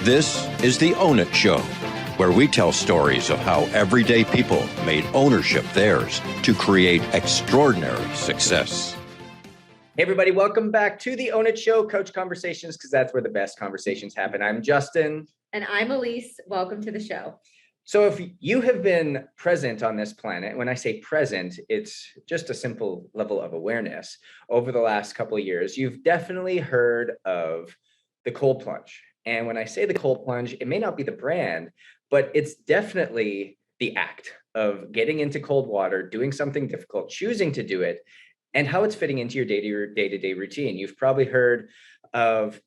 This is the Own It Show, where we tell stories of how everyday people made ownership theirs to create extraordinary success. Hey everybody, welcome back to the Own It Show, Coach Conversations, because that's where the best conversations happen. I'm Justin. And I'm Elise. Welcome to the show. So if you have been present on this planet, when I say present, it's just a simple level of awareness over the last couple of years, you've definitely heard of the cold plunge. And when I say the cold plunge, it may not be the brand, but it's definitely the act of getting into cold water, doing something difficult, choosing to do it, and how it's fitting into your day-to-day routine. You've probably heard of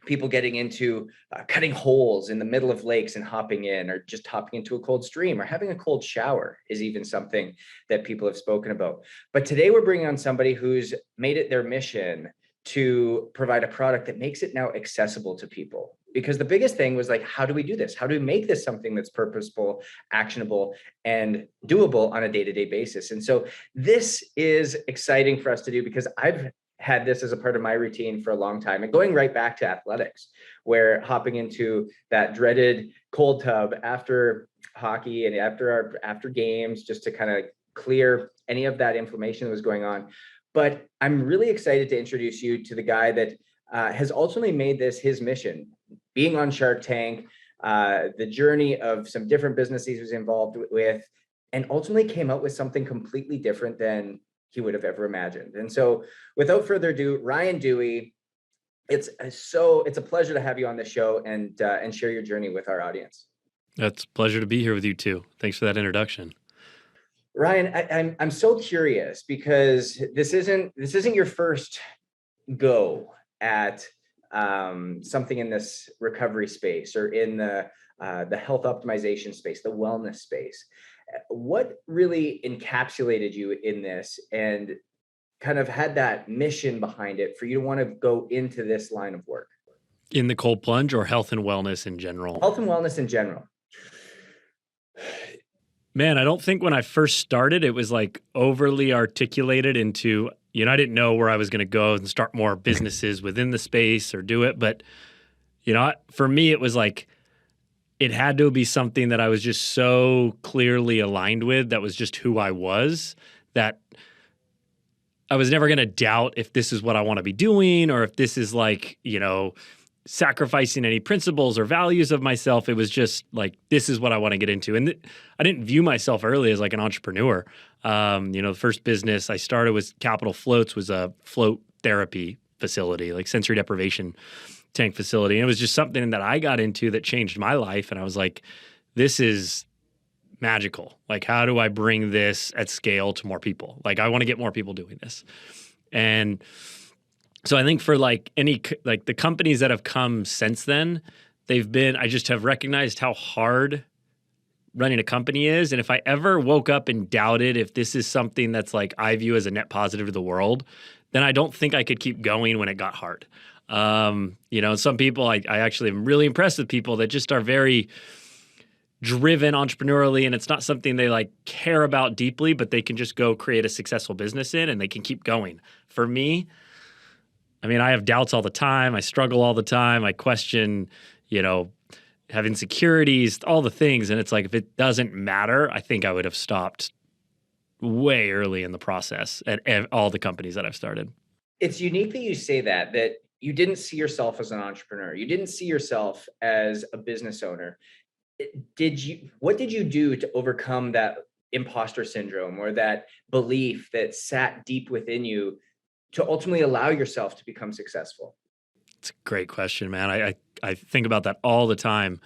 people getting into cutting holes in the middle of lakes and hopping in, or just hopping into a cold stream, or having a cold shower is even something that people have spoken about. But today we're bringing on somebody who's made it their mission to provide a product that makes it now accessible to people. Because the biggest thing was like, how do we do this? How do we make this something that's purposeful, actionable, and doable on a day-to-day basis? And so this is exciting for us to do, because I've had this as a part of my routine for a long time, and going right back to athletics, where hopping into that dreaded cold tub after hockey and after games, just to kind of clear any of that inflammation that was going on. But I'm really excited to introduce you to the guy that has ultimately made this his mission, being on Shark Tank, the journey of some different businesses he was involved with, and ultimately came out with something completely different than he would have ever imagined. And so without further ado, Ryan Duey, it's a pleasure to have you on the show and share your journey with our audience. It's a pleasure to be here with you too. Thanks for that introduction. Ryan, I'm so curious, because this isn't your first go at something in this recovery space, or in the health optimization space, the wellness space. What really encapsulated you in this and kind of had that mission behind it for you to want to go into this line of work? In the cold plunge, or health and wellness in general? Health and wellness in general. Man, I don't think when I first started, it was like overly articulated into, I didn't know where I was going to go and start more businesses within the space or do it. But, for me, it was like, it had to be something that I was just so clearly aligned with, that was just who I was, that I was never going to doubt if this is what I want to be doing, or if this is like, sacrificing any principles or values of myself. It was just like, this is what I want to get into. And I didn't view myself early as like an entrepreneur. The first business I started was Capital Floats, was a float therapy facility, like sensory deprivation tank facility. And it was just something that I got into that changed my life. And I was like, this is magical. Like, how do I bring this at scale to more people? Like, I want to get more people doing this. And so I think for the companies that have come since then, I just have recognized how hard running a company is. And if I ever woke up and doubted if this is something that's like I view as a net positive to the world, then I don't think I could keep going when it got hard. Some people, I actually am really impressed with people that just are very driven entrepreneurially, and it's not something they like care about deeply, but they can just go create a successful business in, and they can keep going. For me, I have doubts all the time. I struggle all the time. I question, have insecurities, all the things. And it's like, if it doesn't matter, I think I would have stopped way early in the process at all the companies that I've started. It's unique that you say that you didn't see yourself as an entrepreneur. You didn't see yourself as a business owner. What did you do to overcome that impostor syndrome, or that belief that sat deep within you, to ultimately allow yourself to become successful? It's a great question, man. I think about that all the time,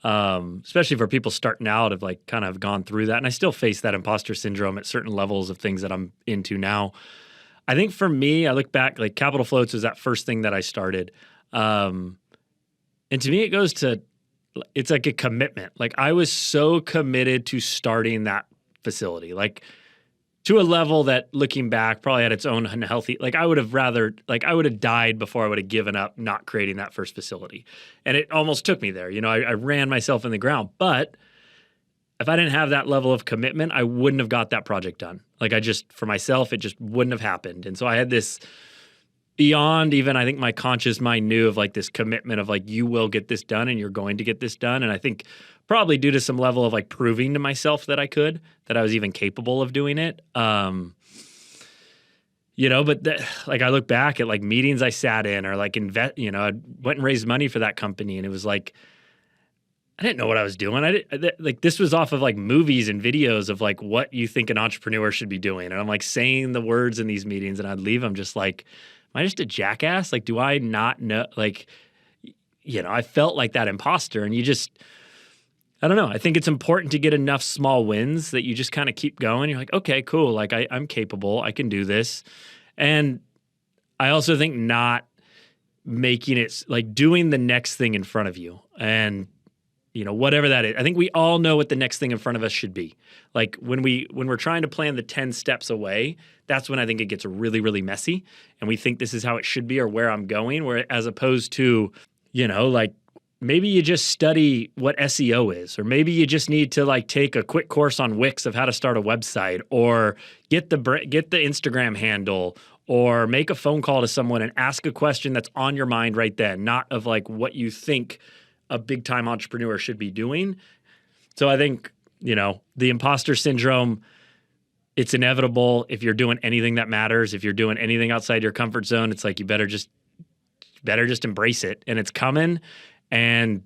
especially for people starting out, have like kind of gone through that. And I still face that imposter syndrome at certain levels of things that I'm into now. I think for me, I look back, like Capital Floats was that first thing that I started. And to me, it's like a commitment. Like, I was so committed to starting that facility, like to a level that, looking back, probably had its own unhealthy, like I would have died before I would have given up not creating that first facility. And it almost took me there. I ran myself in the ground, but if I didn't have that level of commitment, I wouldn't have got that project done. Like, for myself, it just wouldn't have happened. And so I had this beyond even, I think my conscious mind knew of like this commitment of like, you will get this done and you're going to get this done. And I think probably due to some level of like proving to myself that I was even capable of doing it. But like I look back at like meetings I sat in or like I went and raised money for that company, and it was like, I didn't know what I was doing. Like this was off of like movies and videos of like what you think an entrepreneur should be doing. And I'm like saying the words in these meetings, and I'd leave them just like, am I just a jackass? Like, do I not know? Like, I felt like that imposter, and I don't know. I think it's important to get enough small wins that you just kind of keep going. You're like, okay, cool. Like I'm capable. I can do this. And I also think not making it like doing the next thing in front of you. And whatever that is. I think we all know what the next thing in front of us should be. Like when we're trying to plan the 10 steps away, that's when I think it gets really, really messy. And we think this is how it should be or where I'm going, where as opposed to, like maybe you just study what SEO is, or maybe you just need to like take a quick course on Wix of how to start a website, or get the Instagram handle, or make a phone call to someone and ask a question that's on your mind right then, not of like what you think a big time entrepreneur should be doing. So I think, the imposter syndrome, it's inevitable if you're doing anything that matters. If you're doing anything outside your comfort zone, it's like you better just embrace it, and it's coming. And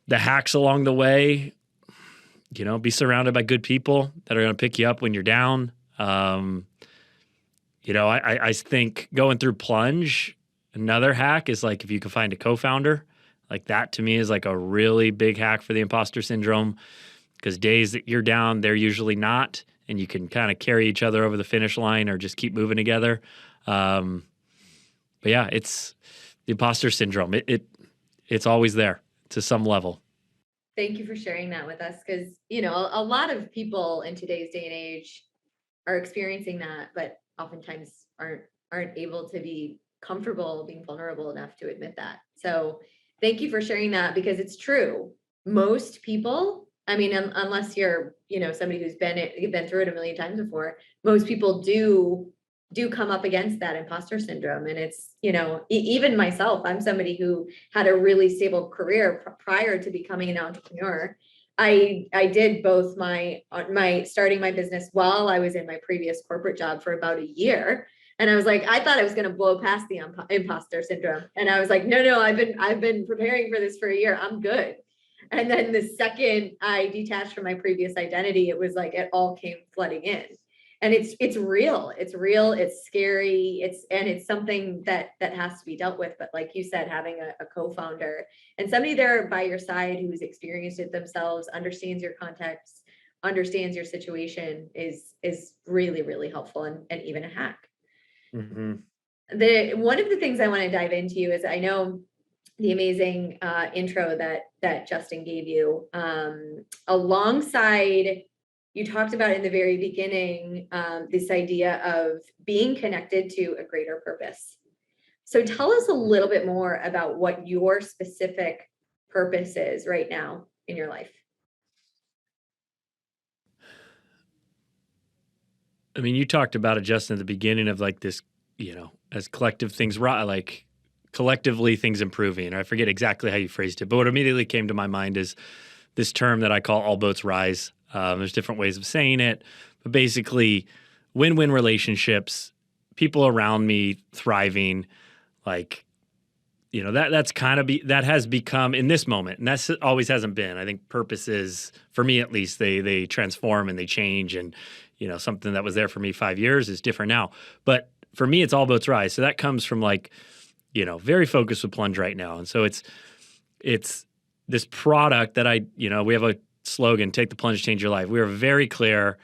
the hacks along the way, be surrounded by good people that are going to pick you up when you're down. I think going through Plunge, another hack is like if you can find a co-founder, like that to me is like a really big hack for the imposter syndrome, because days that you're down, they're usually not, and you can kind of carry each other over the finish line or just keep moving together. But yeah, it's the imposter syndrome. It's always there to some level. Thank you for sharing that with us, because, a lot of people in today's day and age are experiencing that, but oftentimes aren't able to be comfortable being vulnerable enough to admit that. So thank you for sharing that, because it's true. Most people, I mean, unless you're, somebody who's been through it a million times before, most people do come up against that imposter syndrome. And it's, even myself, I'm somebody who had a really stable career prior to becoming an entrepreneur. I did both my starting my business while I was in my previous corporate job for about a year. And I was like, I thought I was going to blow past the imposter syndrome. And I was like, no, I've been preparing for this for a year. I'm good. And then the second I detached from my previous identity, it was like it all came flooding in. And it's real. It's scary. It's something that has to be dealt with. But like you said, having a co-founder and somebody there by your side who's experienced it themselves, understands your context, understands your situation is really, really helpful, and even a hack. Mm-hmm. One of the things I want to dive into is, I know the amazing intro that Justin gave you, alongside, you talked about in the very beginning, this idea of being connected to a greater purpose. So tell us a little bit more about what your specific purpose is right now in your life. I mean, you talked about it, Justin, at the beginning of like this, as collective things, like collectively things improving. I forget exactly how you phrased it, but what immediately came to my mind is this term that I call all boats rise. There's different ways of saying it, but basically win-win relationships, people around me thriving, like, that's kind of that has become in this moment, and that's always hasn't been. I think purposes, for me at least, they transform and they change, and something that was there for me 5 years is different now. But for me, it's all boats rise. So that comes from like, very focused with Plunge right now, and so it's this product that we have a slogan, take the plunge, change your life. We are very clear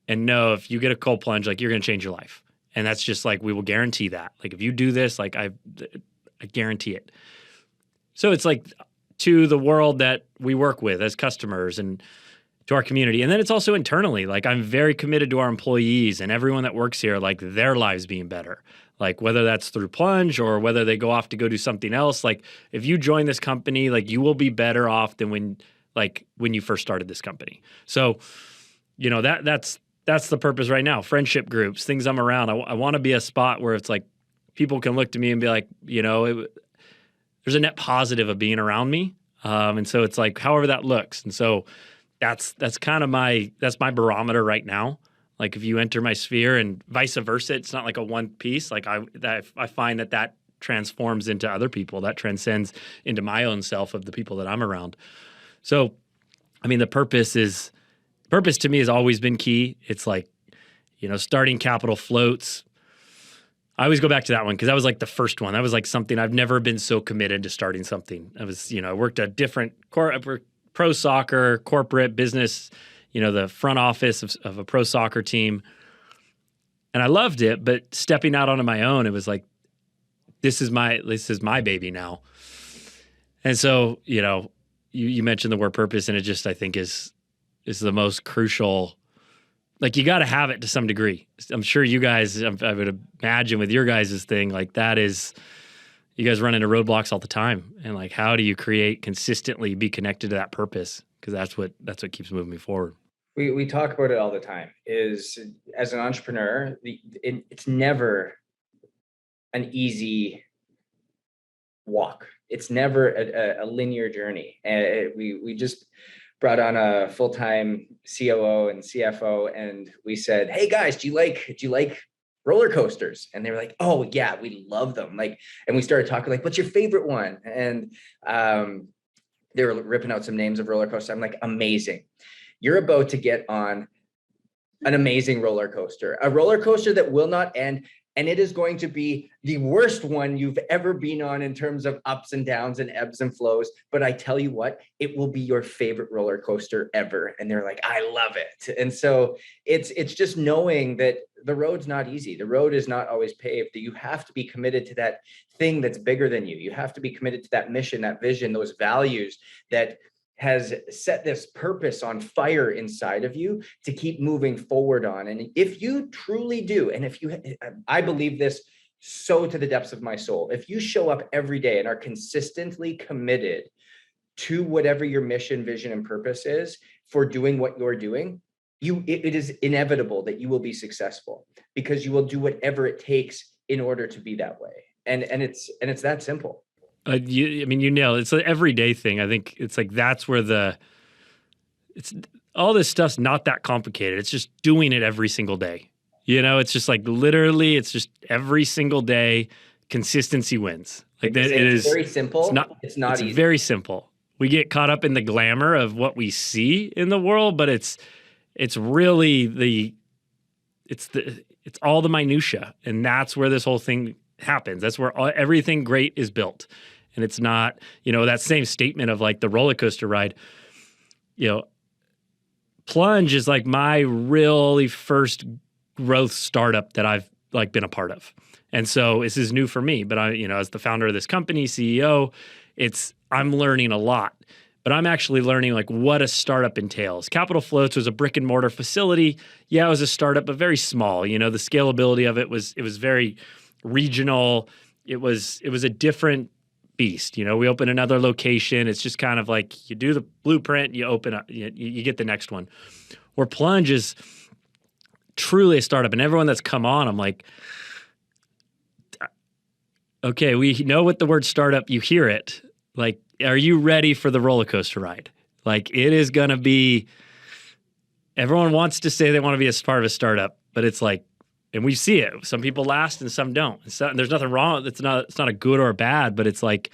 and know if you get a cold plunge, like you're going to change your life. And that's just like, we will guarantee that. Like if you do this, like I guarantee it. So it's like to the world that we work with as customers and to our community. And then it's also internally, like I'm very committed to our employees and everyone that works here, like their lives being better. Like whether that's through Plunge or whether they go off to go do something else, like if you join this company, like you will be better off than when you first started this company. So, that's the purpose right now. Friendship groups, things I'm around. I want to be a spot where it's like people can look to me and be like, there's a net positive of being around me. And so it's like, however that looks. And so that's kind of my barometer right now. Like if you enter my sphere and vice versa, it's not like a one piece. Like I find that transforms into other people, that transcends into my own self of the people that I'm around. So, I mean, the purpose to me has always been key. It's like, starting Capital Floats. I always go back to that one because that was like the first one. That was like something I've never been so committed to starting something. I was, I worked a different pro soccer, corporate business, the front office of a pro soccer team. And I loved it, but stepping out onto my own, it was like, this is my baby now. And so, you mentioned the word purpose, and it just, I think is the most crucial. Like you got to have it to some degree. I'm sure you guys, I would imagine with your guys' thing, like that is, you guys run into roadblocks all the time. And like, how do you consistently be connected to that purpose? Because that's what keeps moving me forward. We talk about it all the time, is as an entrepreneur, it's never an easy walk. It's never a linear journey. And we just brought on a full-time COO and CFO, and we said, "Hey guys, do you like roller coasters?" And they were like, "Oh yeah, we love them." Like, and we started talking like, "What's your favorite one?" And they were ripping out some names of roller coasters. I'm like, "Amazing. You're about to get on an amazing roller coaster, a roller coaster that will not end. And it is going to be the worst one you've ever been on in terms of ups and downs and ebbs and flows. But I tell you what, it will be your favorite roller coaster ever." And they're like, "I love it." And so it's just knowing that the road's not easy. The road is not always paved. You have to be committed to that thing that's bigger than you. You have to be committed to that mission, that vision, those values that has set this purpose on fire inside of you to keep moving forward on. And if you truly do, and I believe this so to the depths of my soul, if you show up every day and are consistently committed to whatever your mission, vision, and purpose is for doing what you're doing, it is inevitable that you will be successful, because you will do whatever it takes in order to be that way. And it's that simple. You nailed it. It's an everyday thing. I think it's like that's where it's all this stuff's not that complicated. It's just doing it every single day. It's just like literally, it's just every single day. Consistency wins. Like that, it is very simple. It's not easy. Very simple. We get caught up in the glamour of what we see in the world, but it's really it's all the minutia, and that's where this whole thing happens. That's where everything great is built. And it's not, that same statement of like the roller coaster ride, Plunge is like my really first growth startup that I've like been a part of. And so this is new for me, but I, as the founder of this company, CEO, I'm learning a lot, but I'm actually learning like what a startup entails. Capital Floats was a brick and mortar facility. Yeah, it was a startup, but very small. The scalability of it was very regional. It was a different beast. We open another location. It's just kind of like you do the blueprint, you open up, you get the next one. Where Plunge is truly a startup, and everyone that's come on, I'm like, okay, we know what the word startup, you hear it. Like, are you ready for the roller coaster ride? Like, it is going to be, everyone wants to say they want to be a part of a startup, but it's like, and we see it. Some people last and some don't. And there's nothing wrong. It's not a good or a bad, but it's like,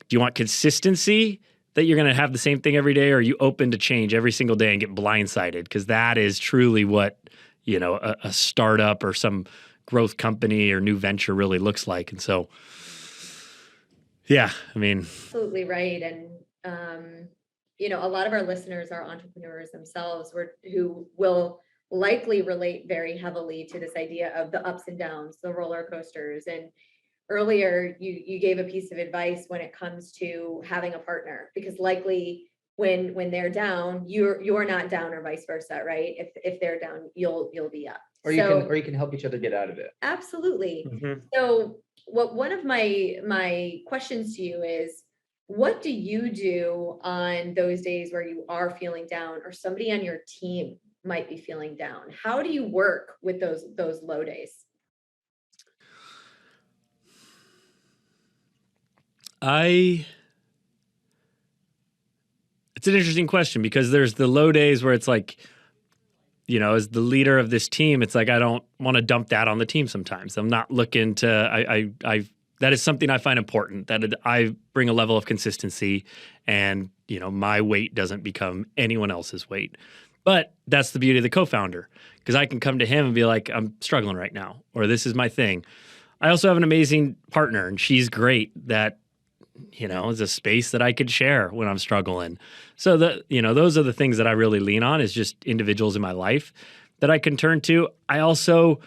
do you want consistency that you're going to have the same thing every day, or are you open to change every single day and get blindsided? Because that is truly what, a startup or some growth company or new venture really looks like. And so, yeah, Absolutely right. And, a lot of our listeners are entrepreneurs themselves who will likely relate very heavily to this idea of the ups and downs, the roller coasters. And earlier you gave a piece of advice when it comes to having a partner, because likely when they're down, you're not down, or vice versa, right? If they're down, you'll be up. Or you can help each other get out of it. Absolutely. Mm-hmm. So one of my questions to you is, what do you do on those days where you are feeling down, or somebody on your team might be feeling down? How do you work with those low days? It's an interesting question because there's the low days where it's like, you know, as the leader of this team, it's like I don't want to dump that on the team sometimes. I'm not looking to, I that is something I find important, that I bring a level of consistency and, you know, my weight doesn't become anyone else's weight. But that's the beauty of the co-founder, because I can come to him and be like, I'm struggling right now, or this is my thing. I also have an amazing partner, and she's great. That, you know, is a space that I could share when I'm struggling. So those are the things that I really lean on, is just individuals in my life that I can turn to. I also,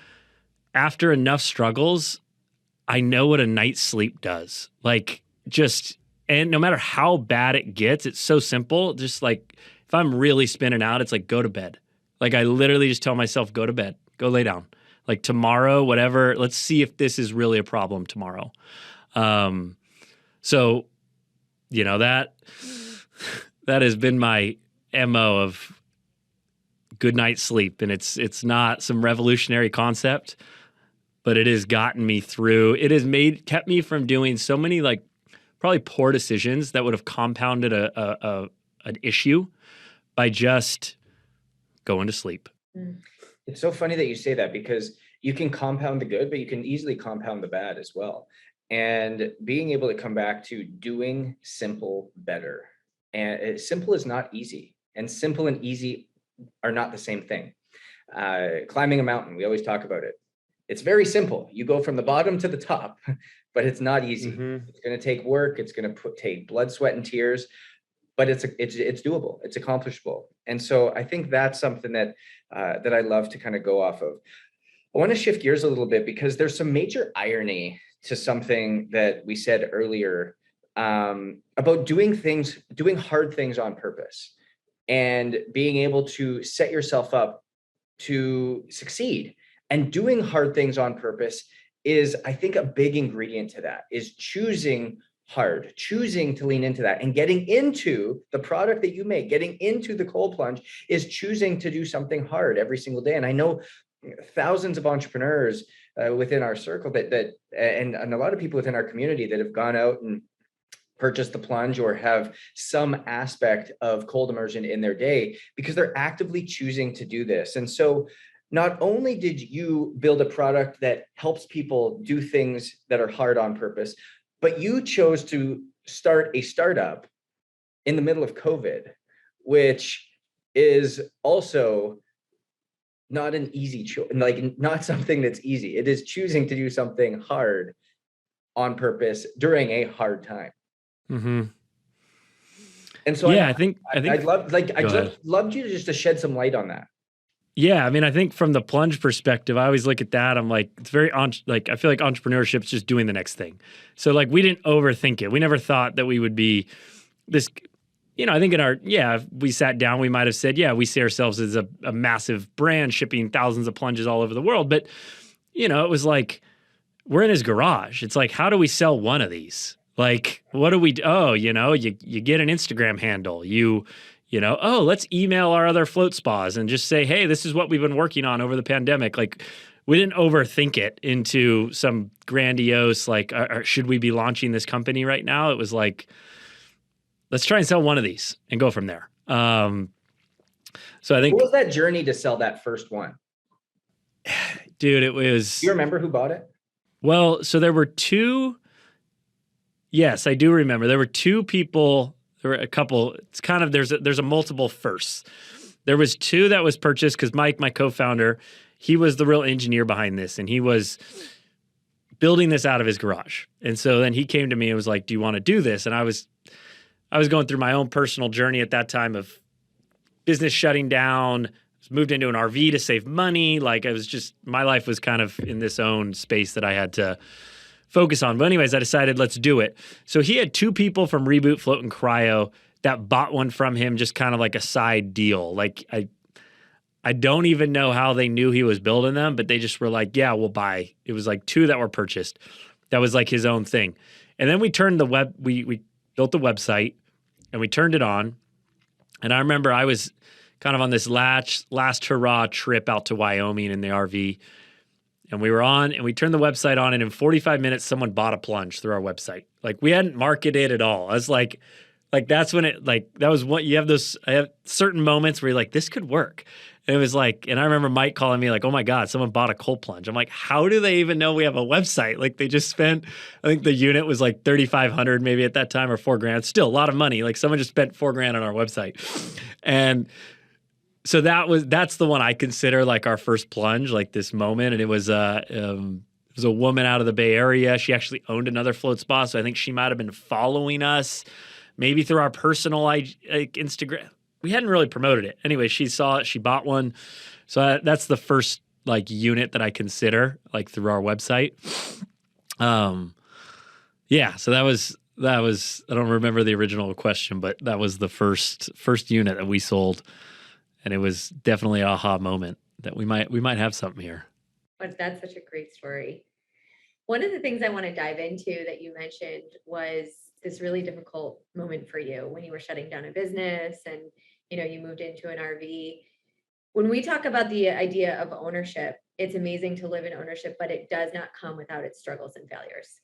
after enough struggles, I know what a night's sleep does. Like, and no matter how bad it gets, it's so simple. Just like, if I'm really spinning out, it's like, go to bed. Like, I literally just tell myself, go to bed, go lay down. Like, tomorrow, whatever, let's see if this is really a problem tomorrow. So, you know, that has been my MO of good night's sleep. And it's not some revolutionary concept, but it has gotten me through. It has kept me from doing so many, like, probably poor decisions that would have compounded an issue by just going to sleep. It's so funny that you say that, because you can compound the good, but you can easily compound the bad as well. And being able to come back to doing simple better. And simple is not easy, and simple and easy are not the same thing. Climbing a mountain, we always talk about it. It's very simple. You go from the bottom to the top, but it's not easy. Mm-hmm. It's going to take work. It's going to take blood, sweat, and tears, but it's doable. It's accomplishable. And so I think that's something that I love to kind of go off of. I want to shift gears a little bit, because there's some major irony to something that we said earlier about doing hard things on purpose and being able to set yourself up to succeed. And doing hard things on purpose is, I think, a big ingredient to that, is choosing hard, choosing to lean into that, and getting into the product that you make, getting into the cold plunge, is choosing to do something hard every single day. And I know thousands of entrepreneurs within our circle and a lot of people within our community that have gone out and purchased the plunge or have some aspect of cold immersion in their day, because they're actively choosing to do this. And so not only did you build a product that helps people do things that are hard on purpose, but you chose to start a startup in the middle of COVID, which is also not an easy choice, like not something that's easy. It is choosing to do something hard on purpose during a hard time. Mm-hmm. And so yeah, I'd love you to shed some light on that. Yeah, I mean, I think from the plunge perspective, I always look at that. I'm like, it's very I feel like entrepreneurship is just doing the next thing. So like, we didn't overthink it. We never thought that we would be this. You know, I think if we sat down, we might have said, yeah, we see ourselves as a massive brand shipping thousands of plunges all over the world. But, you know, it was like, we're in his garage. It's like, how do we sell one of these? Like, what do we do? Oh, you know, you get an Instagram handle. Let's email our other float spas and just say, hey, this is what we've been working on over the pandemic. Like, we didn't overthink it into some grandiose, like, should we be launching this company right now? It was like, let's try and sell one of these and go from there. So I think. What was that journey to sell that first one? Dude, it was. Do you remember who bought it? Well, so there were two. Yes, I do remember. There were two people. There were a couple. It's kind of, there's a multiple firsts. There was two that was purchased because Mike, my co-founder, he was the real engineer behind this, and he was building this out of his garage. And so then he came to me and was like, do you want to do this? And I was going through my own personal journey at that time of business shutting down, moved into an RV to save money. Like, my life was kind of in this own space that I had to focus on. But anyways, I decided, let's do it. So he had two people from Reboot, Float, and Cryo that bought one from him, just kind of like a side deal. Like, I don't even know how they knew he was building them, but they just were like, yeah, we'll buy. It was like two that were purchased. That was like his own thing. And then we turned we built the website and we turned it on. And I remember I was kind of on this last hurrah trip out to Wyoming in the RV. And we were on and we turned the website on, and in 45 minutes, someone bought a Plunge through our website. Like we hadn't marketed at all. I was like that's when it, like, that was what you have those, I have certain moments where you're like, this could work. And it was like, and I remember Mike calling me like, oh my God, someone bought a cold plunge. I'm like, how do they even know we have a website? Like they just spent, I think the unit was like 3,500 maybe at that time, or $4,000. Still a lot of money. Like someone just spent $4,000 on our website. And so that's the one I consider like our first plunge, like this moment. And it was a woman out of the Bay Area. She actually owned another float spa. So I think she might've been following us maybe through our personal Instagram. We hadn't really promoted it. Anyway, she saw it, she bought one. So that's the first like unit that I consider like through our website. Yeah, so that was, I don't remember the original question, but that was the first unit that we sold. And it was definitely an aha moment that we might have something here. But that's such a great story. One of the things I want to dive into that you mentioned was this really difficult moment for you when you were shutting down a business and, you know, you moved into an RV. When we talk about the idea of ownership, it's amazing to live in ownership, but it does not come without its struggles and failures.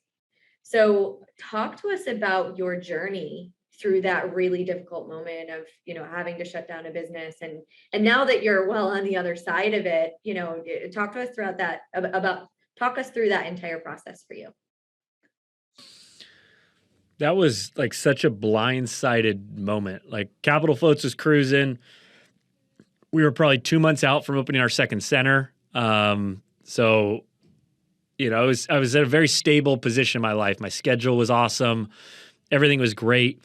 So talk to us about your journey through that really difficult moment of, you know, having to shut down a business, and now that you're well on the other side of it, you know, talk to us throughout that talk us through that entire process for you. That was like such a blindsided moment. Like Capital Floats was cruising. We were probably 2 months out from opening our second center. So, you know, I was at a very stable position in my life. My schedule was awesome. Everything was great.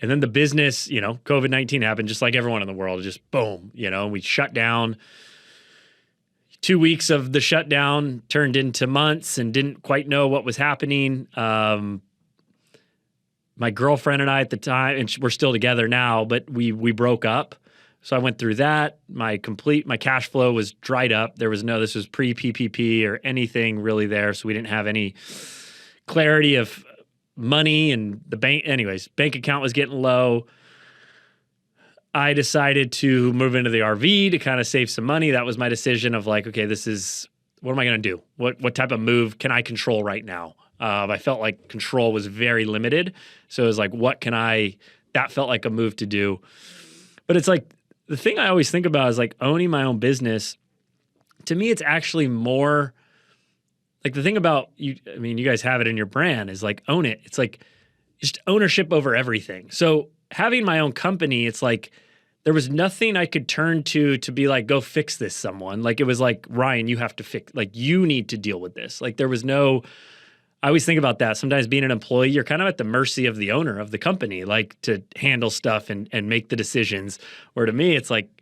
And then the business, you know, COVID-19 happened just like everyone in the world, just boom, you know, we shut down. 2 weeks of the shutdown turned into months and didn't quite know what was happening. My girlfriend and I at the time, and we're still together now, but we broke up. So I went through that. My cash flow was dried up. This was pre-PPP or anything really there. So we didn't have any clarity of money, and the bank account was getting low. I decided to move into the RV to kind of save some money. That was my decision of like, okay, what am I going to do? What type of move can I control right now? I felt like control was very limited. So it was like, that felt like a move to do. But it's like, the thing I always think about is like owning my own business. To me, it's actually more like the thing about you. I mean, you guys have it in your brand is like own it. It's like just ownership over everything. So having my own company, it's like there was nothing I could turn to be like, go fix this someone. Like it was like, Ryan, you have to you need to deal with this. Like there was I always think about that. Sometimes being an employee, you're kind of at the mercy of the owner of the company, like to handle stuff and make the decisions. Where to me, it's like,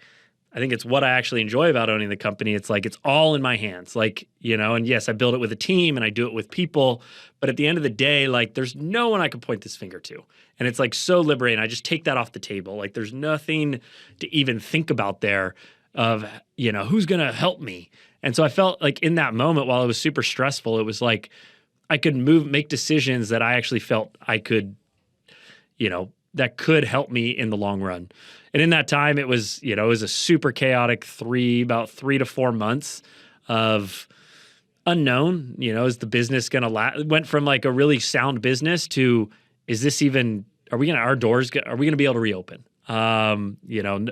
I think it's what I actually enjoy about owning the company. It's like, it's all in my hands. Like, you know, and yes, I build it with a team and I do it with people. But at the end of the day, like there's no one I could point this finger to. And it's like so liberating. I just take that off the table. Like there's nothing to even think about there of, you know, who's going to help me. And so I felt like in that moment, while it was super stressful, it was like, I could make decisions that I actually felt I could, you know, that could help me in the long run. And in that time, it was, you know, it was a super chaotic about 3 to 4 months of unknown. You know, is the business going to last? It went from like a really sound business to, is this even, are we going to be able to reopen? You know,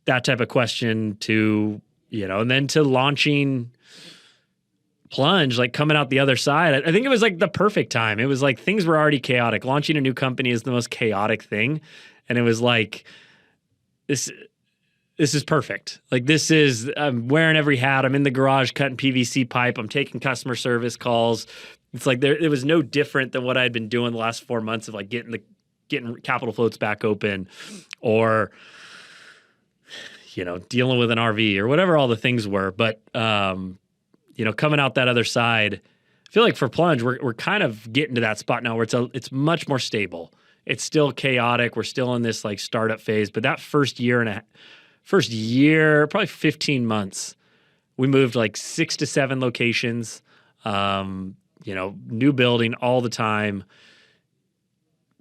that type of question to, you know, and then to launching Plunge, like coming out the other side. I think it was like the perfect time. It was like things were already chaotic. Launching a new company is the most chaotic thing. And it was like, this is perfect. Like I'm wearing every hat. I'm in the garage cutting PVC pipe. I'm taking customer service calls. It's like it was no different than what I'd been doing the last 4 months of like getting Capital Floats back open, or, you know, dealing with an RV or whatever all the things were. But, you know, coming out that other side, I feel like for Plunge, we're kind of getting to that spot now where it's much more stable. It's still chaotic. We're still in this like startup phase, but that first year, probably 15 months, we moved like 6 to 7 locations, you know, new building all the time.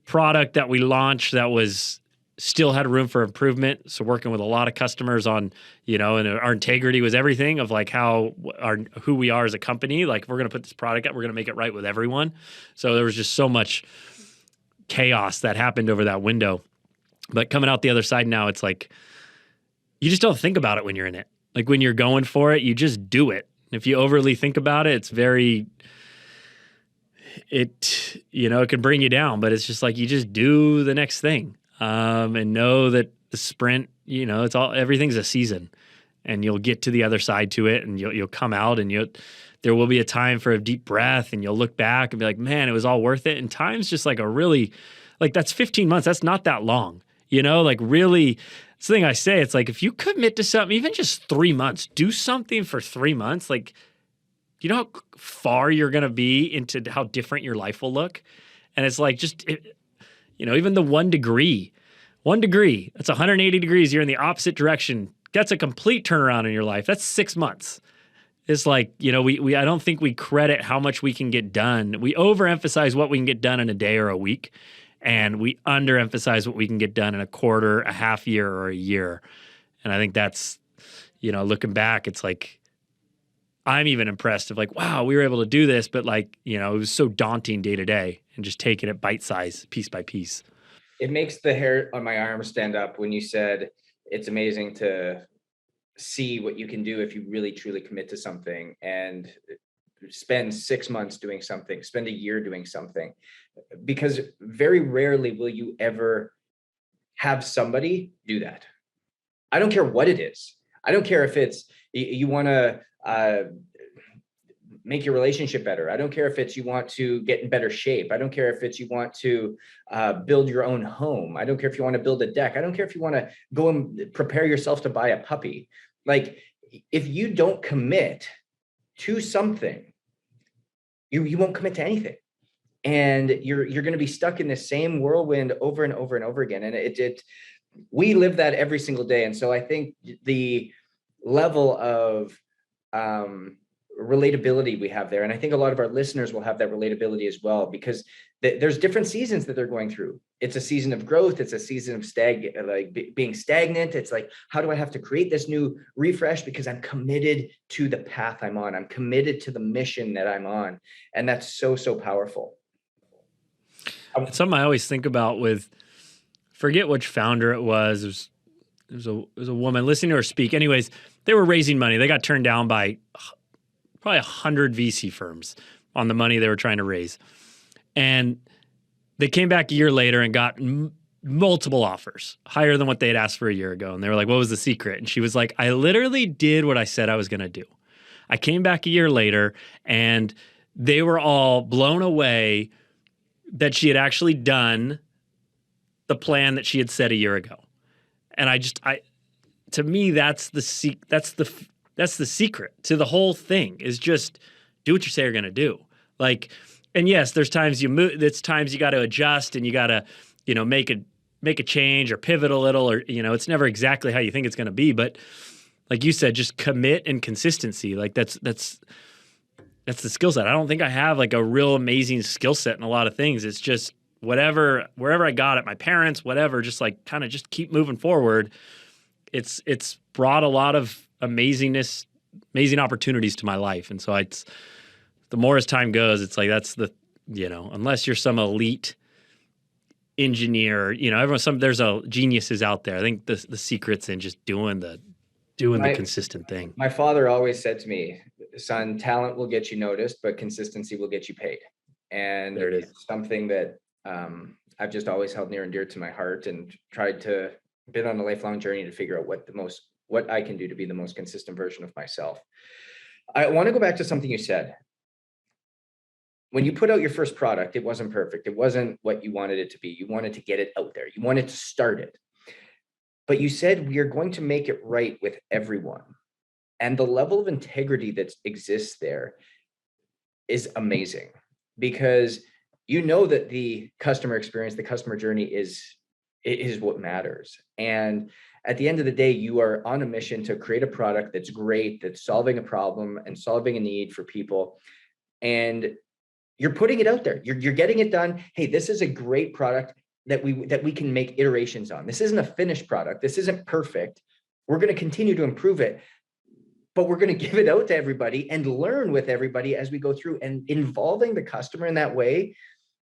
Product that we launched that was still had room for improvement. So working with a lot of customers on, and our integrity was everything of like who we are as a company. Like if we're going to put this product out, we're going to make it right with everyone. So there was just so much chaos that happened over that window. But coming out the other side now, it's like, you just don't think about it when you're in it. Like when you're going for it, you just do it. If you overly think about it, it's it can bring you down, but it's just like, you just do the next thing. And know that the sprint, everything's a season, and you'll get to the other side to it, and you'll come out, and there will be a time for a deep breath, and you'll look back and be like, man, it was all worth it. And time's just like that's 15 months. That's not that long, like really. It's the thing I say, it's like, if you commit to something, even just 3 months, do something for 3 months, like, you know how far you're going to be into how different your life will look. And it's like, even the 1 degree, that's 180 degrees. You're in the opposite direction. That's a complete turnaround in your life. That's 6 months. It's like, I don't think we credit how much we can get done. We overemphasize what we can get done in a day or a week, and we underemphasize what we can get done in a quarter, a half year, or a year. And I think that's, looking back, it's like, I'm even impressed of like, wow, we were able to do this, but like, it was so daunting day to day, and just taking it bite size, piece by piece. It makes the hair on my arm stand up when you said it's amazing to see what you can do if you really truly commit to something and spend 6 months doing something, spend a year doing something, because very rarely will you ever have somebody do that. I don't care what it is. I don't care if it's you want to make your relationship better. I don't care if it's you want to get in better shape. I don't care if it's you want to build your own home. I don't care if you want to build a deck. I don't care if you want to go and prepare yourself to buy a puppy. Like, if you don't commit to something, you won't commit to anything. And you're going to be stuck in the same whirlwind over and over and over again. And we live that every single day. And so I think the level of relatability we have there, and I think a lot of our listeners will have that relatability as well, because there's different seasons that they're going through. It's a season of growth. It's a season of being stagnant. It's like, how do I have to create this new refresh? Because I'm committed to the path I'm on. I'm committed to the mission that I'm on. And that's so, so powerful. It's something I always think about with, forget which founder it was. It was a woman, listening to her speak. Anyways, they were raising money. They got turned down by probably 100 VC firms on the money they were trying to raise. And they came back a year later and got multiple offers, higher than what they had asked for a year ago. And they were like, what was the secret? And she was like, I literally did what I said I was going to do. I came back a year later, and they were all blown away that she had actually done the plan that she had said a year ago. And to me, that's the secret to the whole thing, is just do what you say you're going to do. Like, and yes, there's times you move, there's times you got to adjust, and you got to, make a change or pivot a little, or, it's never exactly how you think it's going to be. But like you said, just commit and consistency. Like that's the skill set. I don't think I have like a real amazing skill set in a lot of things. It's just wherever I got it, my parents, whatever, just like kind of just keep moving forward. It's brought a lot of amazing opportunities to my life. And so the more as time goes, it's like, that's the, unless you're some elite engineer, there's geniuses out there. I think the secret's in just doing the consistent thing. My father always said to me, son, talent will get you noticed, but consistency will get you paid. And there it is. It's something that I've just always held near and dear to my heart, and tried to been on a lifelong journey to figure out what I can do to be the most consistent version of myself. I want to go back to something you said. When you put out your first product, it wasn't perfect. It wasn't what you wanted it to be. You wanted to get it out there. You wanted to start it. But you said, we are going to make it right with everyone. And the level of integrity that exists there is amazing, because that the customer experience, the customer journey is what matters. And at the end of the day, you are on a mission to create a product that's great, that's solving a problem and solving a need for people. And you're putting it out there. You're getting it done. Hey, this is a great product. that we can make iterations on. This isn't a finished product. This isn't perfect. We're going to continue to improve it, but we're going to give it out to everybody and learn with everybody as we go through. And involving the customer in that way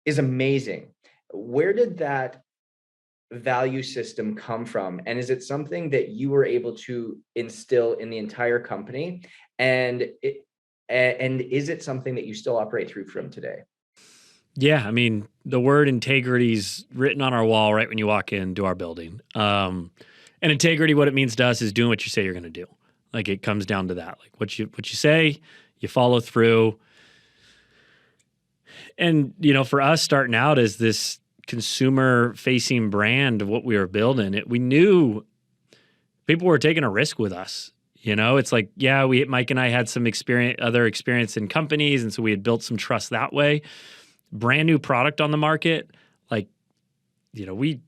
is amazing. Where did that value system come from? And is it something that you were able to instill in the entire company? And is it something that you still operate through from today? Yeah, I mean, the word integrity is written on our wall right when you walk into our building. And integrity, what it means to us is doing what you say you're going to do. Like, it comes down to that. Like, what you say, you follow through. And, you know, for us starting out as this consumer-facing brand of what we were building, we knew people were taking a risk with us. You know, it's like, yeah, Mike and I had some other experience in companies, and so we had built some trust that way. Brand new product on the market, like, you know, we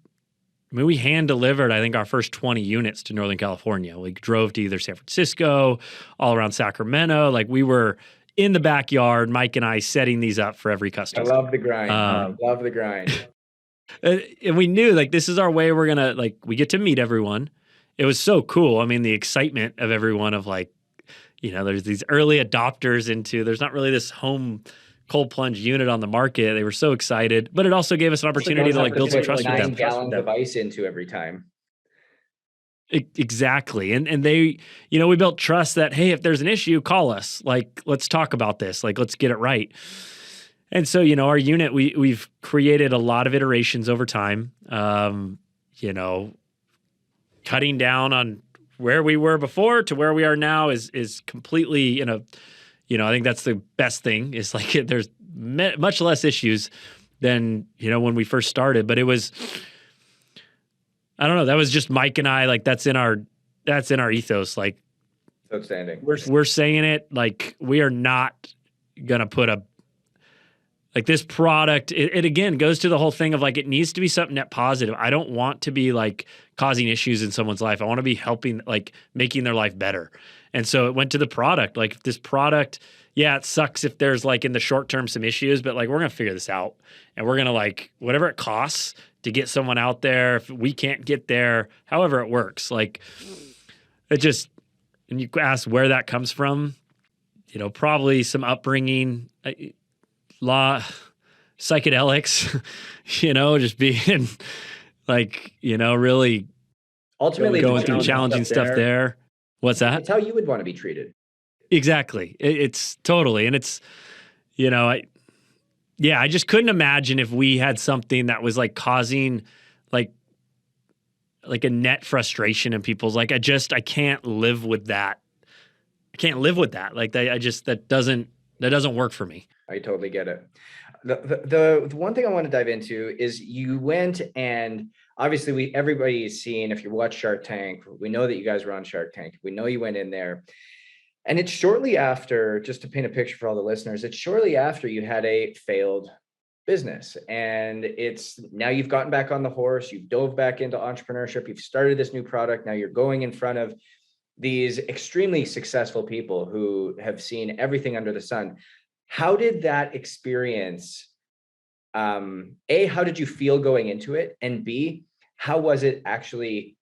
hand delivered, I think, our first 20 units to Northern California. We drove to either San Francisco, all around Sacramento. Like, we were in the backyard, Mike and I, setting these up for every customer. I love the grind. Love the grind. And we knew, like, this is our way. We're going to, like, we get to meet everyone. It was so cool. I mean, the excitement of everyone of, like, you know, there's these early adopters there's not really this home cold plunge unit on the market. They were so excited, but it also gave us an opportunity to, like, build some trust with them. 9 gallons of ice into every time. Exactly. And they, you know, we built trust that, hey, if there's an issue, call us. Like, let's talk about this. Like, let's get it right. And so, you know, our unit, we've created a lot of iterations over time, you know, cutting down on where we were before to where we are now is completely, you know, I think that's the best thing is, like, there's much less issues than, you know, when we first started, but it was, I don't know, that was just Mike and I, like, that's in our ethos. Like, outstanding. We're saying it, like, we are not going to put like, this product, it again goes to the whole thing of, like, it needs to be something net positive. I don't want to be, like, causing issues in someone's life. I want to be helping, like, making their life better. And so it went to the product. Like, this product, yeah, it sucks if there's, like, in the short term some issues, but, like, we're going to figure this out. And we're going to, like, whatever it costs to get someone out there, if we can't get there, however it works. Like, it just, and you ask where that comes from, you know, probably some upbringing, psychedelics, you know, just being, like, you know, really ultimately going through challenging stuff there. What's that? It's how you would want to be treated. Exactly. It's totally. And it's, you know, I just couldn't imagine if we had something that was, like, causing, like a net frustration in people's, like, I can't live with that. I can't live with that. Like, that doesn't work for me. I totally get it. The one thing I want to dive into is you went, and obviously everybody's seen, if you watch Shark Tank, we know that you guys were on Shark Tank. We know you went in there. And it's shortly after, just to paint a picture for all the listeners, it's shortly after you had a failed business. And it's now you've gotten back on the horse, you've dove back into entrepreneurship, you've started this new product. Now you're going in front of these extremely successful people who have seen everything under the sun. How did that experience, A, how did you feel going into it? And B, how was it actually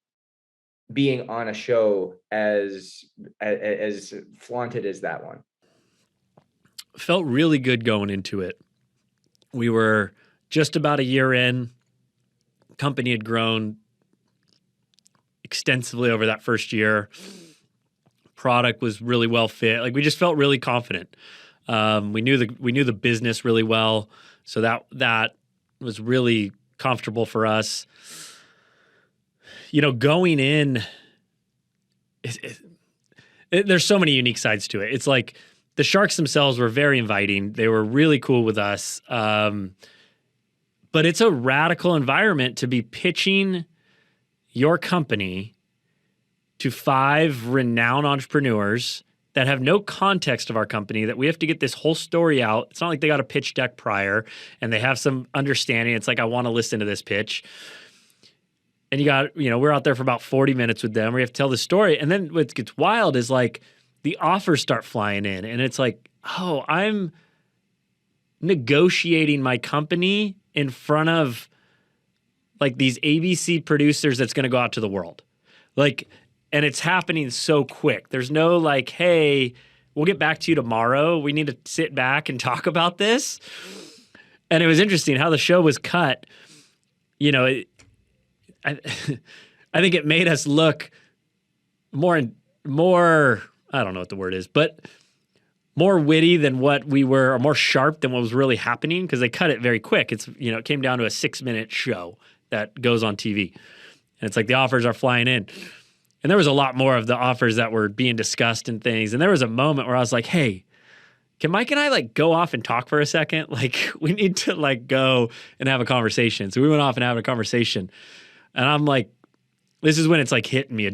being on a show as flaunted as that one? Felt really good going into it. We were just about a year in. Company had grown extensively over that first year. Product was really well fit. Like, we just felt really confident. We knew the business really well, so that was really comfortable for us. You know, going in, there's so many unique sides to it. It's like the Sharks themselves were very inviting. They were really cool with us. But it's a radical environment to be pitching your company to 5 renowned entrepreneurs that have no context of our company, that we have to get this whole story out. It's not like they got a pitch deck prior and they have some understanding. It's like, I want to listen to this pitch. And we're out there for about 40 minutes with them. We have to tell the story. And then what gets wild is, like, the offers start flying in. And it's like, oh, I'm negotiating my company in front of like these ABC producers that's going to go out to the world. Like, and it's happening so quick. There's no like, hey, we'll get back to you tomorrow. We need to sit back and talk about this. And it was interesting how the show was cut. You know, I think it made us look more, I don't know what the word is, but more witty than what we were, or more sharp than what was really happening, because they cut it very quick. It's, you know, it came down to a 6-minute show that goes on TV. And it's like the offers are flying in. And there was a lot more of the offers that were being discussed and things. And there was a moment where I was like, hey, can Mike and I like go off and talk for a second? Like, we need to like go and have a conversation. So we went off and had a conversation. And I'm like, this is when it's like hitting me.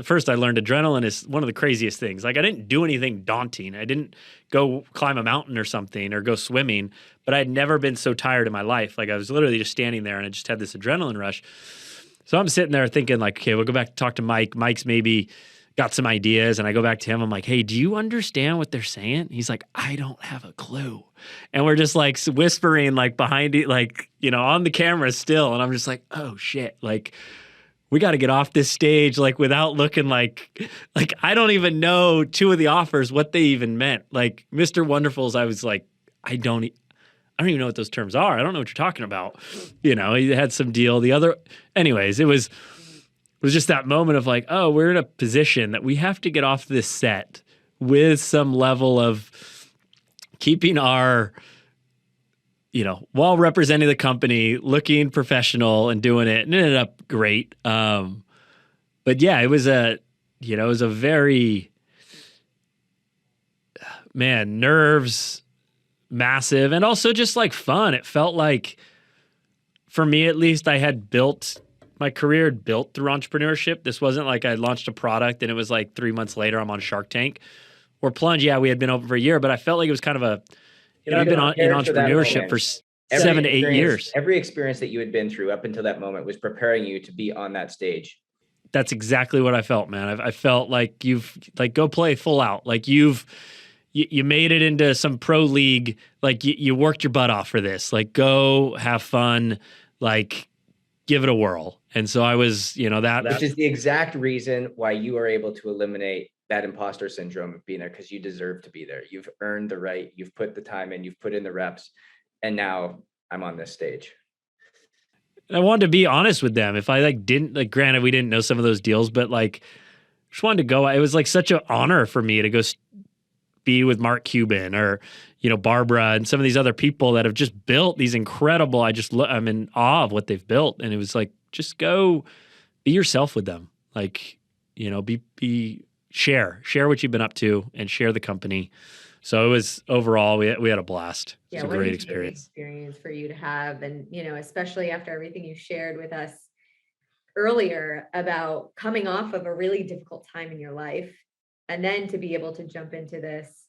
First, I learned adrenaline is one of the craziest things. Like, I didn't do anything daunting. I didn't go climb a mountain or something or go swimming, but I'd never been so tired in my life. Like, I was literally just standing there and I just had this adrenaline rush. So I'm sitting there thinking like, okay, we'll go back to talk to Mike. Mike's maybe got some ideas. And I go back to him. I'm like, hey, do you understand what they're saying? He's like, I don't have a clue. And we're just like whispering like behind it, like, you know, on the camera still. And I'm just like, oh shit. Like, we got to get off this stage like without looking like I don't even know two of the offers, what they even meant. Like Mr. Wonderful's, I was like, I don't even know what those terms are. I don't know what you're talking about. You know, he had some deal. Anyways, it was just that moment of like, oh, we're in a position that we have to get off this set with some level of keeping our, you know, while representing the company, looking professional and doing it, and it ended up great. But yeah, it was a very, man, nerves, massive, and also just like fun. It felt like, for me at least, my career had built through entrepreneurship. This wasn't like I launched a product and it was like 3 months later I'm on Shark Tank. Or Plunge, yeah, we had been open for a year, but I felt like it was kind of a, I've been in entrepreneurship for 7 to 8 years. Every experience that you had been through up until that moment was preparing you to be on that stage. That's exactly what I felt, man. I felt like you've like go play full out. Like you made it into some pro league. Like you worked your butt off for this. Like go have fun. Like give it a whirl. And so I was, you know, which is the exact reason why you are able to eliminate that imposter syndrome of being there, because you deserve to be there. You've earned the right. You've put the time in. You've put in the reps. And now I'm on this stage. I wanted to be honest with them. If I granted, we didn't know some of those deals, but like, just wanted to go. It was like such an honor for me to go be with Mark Cuban or, you know, Barbara and some of these other people that have just built these incredible, I'm in awe of what they've built. And it was like, just go be yourself with them. Like, you know, share what you've been up to and share the company. So it was overall, we had a blast. Yeah, it was a great experience for you to have. And, you know, especially after everything you shared with us earlier about coming off of a really difficult time in your life, and then to be able to jump into this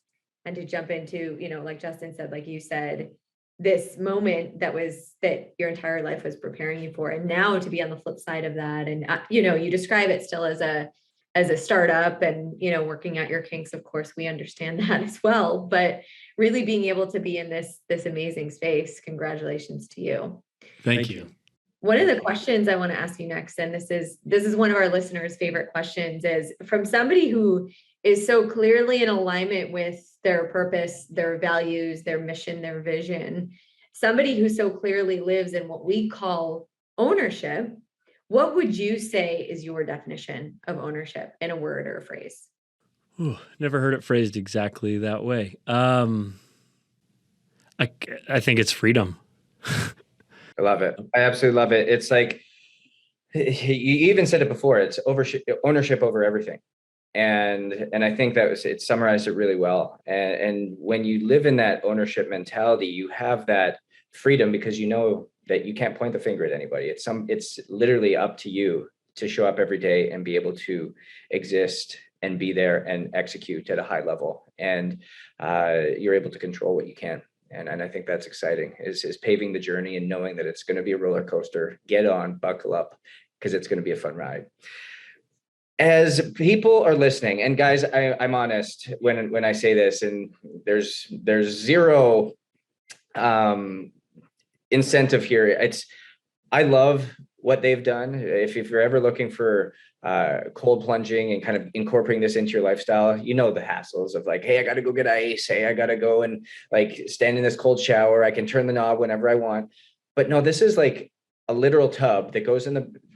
and to jump into, you know, like Justin said, like you said, this moment that your entire life was preparing you for. And now to be on the flip side of that. And, you know, you describe it still as a startup and, you know, working out your kinks. Of course, we understand that as well, but really being able to be in this amazing space. Congratulations to you. Thank you. One of the questions I want to ask you next, and this is one of our listeners' favorite questions, is from somebody who is so clearly in alignment with their purpose, their values, their mission, their vision, somebody who so clearly lives in what we call ownership. What would you say is your definition of ownership in a word or a phrase? Ooh, never heard it phrased exactly that way. I think it's freedom. I love it. I absolutely love it. It's like, you even said it before, it's ownership over everything. And I think it summarized it really well. And when you live in that ownership mentality, you have that freedom because you know that you can't point the finger at anybody. It's literally up to you to show up every day and be able to exist and be there and execute at a high level. And you're able to control what you can. And I think that's exciting, is paving the journey and knowing that it's going to be a roller coaster. Get on, buckle up, because it's going to be a fun ride. As people are listening, and guys, I'm honest when I say this, and there's zero incentive here. I love what they've done. If you're ever looking for cold plunging and kind of incorporating this into your lifestyle, you know the hassles of like, hey, I got to go get ice. Hey, I got to go and like stand in this cold shower. I can turn the knob whenever I want. But no, this is like a literal tub that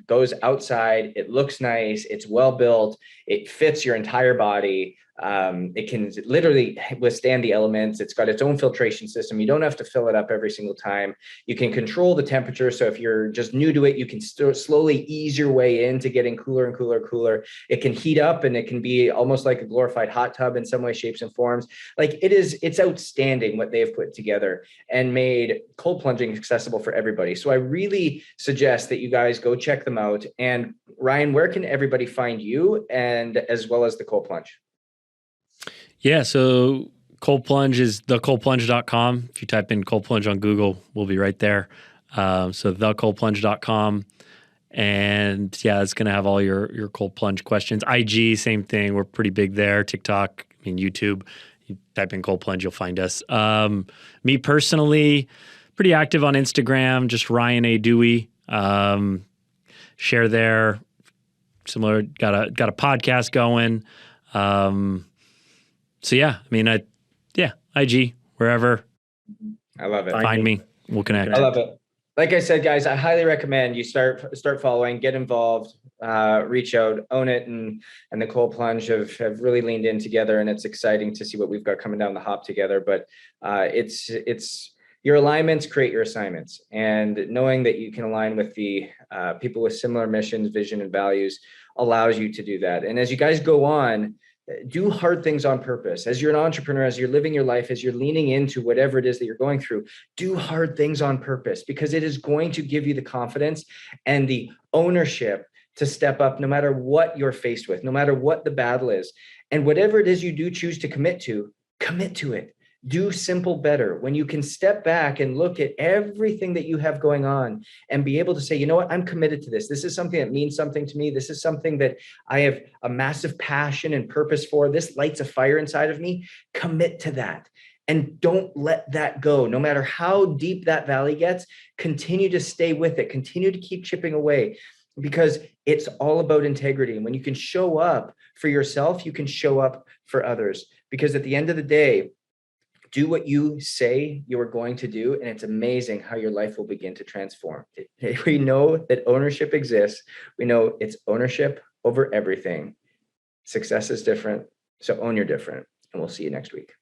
goes outside. It looks nice. It's well built. It fits your entire body. It can literally withstand the elements. It's got its own filtration system. You don't have to fill it up every single time. You can control the temperature. So if you're just new to it, you can slowly ease your way into getting cooler and cooler and cooler. It can heat up and it can be almost like a glorified hot tub in some way, shapes, and forms. Like it's outstanding what they've put together and made cold plunging accessible for everybody. So I really suggest that you guys go check them out. And Ryan, where can everybody find you and as well as the cold plunge? Yeah, so Cold Plunge is thecoldplunge.com. If you type in Cold Plunge on Google, we'll be right there. So thecoldplunge.com. And yeah, it's going to have all your cold plunge questions. IG, same thing. We're pretty big there. TikTok, YouTube. You type in Cold Plunge, you'll find us. Me personally, pretty active on Instagram, just Ryan A. Duey. Share there. Similar, got a podcast going. So yeah, IG, wherever. I love it. Find me. We'll connect. I love it. Like I said, guys, I highly recommend you start following, get involved, reach out, own it, and the Cold Plunge have really leaned in together, and it's exciting to see what we've got coming down the hop together. But it's your alignments create your assignments, and knowing that you can align with the people with similar missions, vision, and values allows you to do that. And as you guys go on, do hard things on purpose. As you're an entrepreneur, as you're living your life, as you're leaning into whatever it is that you're going through, do hard things on purpose, because it is going to give you the confidence and the ownership to step up no matter what you're faced with, no matter what the battle is. And whatever it is you do choose to commit to it. Do simple better. When you can step back and look at everything that you have going on and be able to say, you know what, I'm committed to this. This is something that means something to me. This is something that I have a massive passion and purpose for. This lights a fire inside of me. Commit to that. And don't let that go. No matter how deep that valley gets, continue to stay with it. Continue to keep chipping away, because it's all about integrity. And when you can show up for yourself, you can show up for others. Because at the end of the day, do what you say you are going to do, and it's amazing how your life will begin to transform. We know that ownership exists. We know it's ownership over everything. Success is different, so own your different, and we'll see you next week.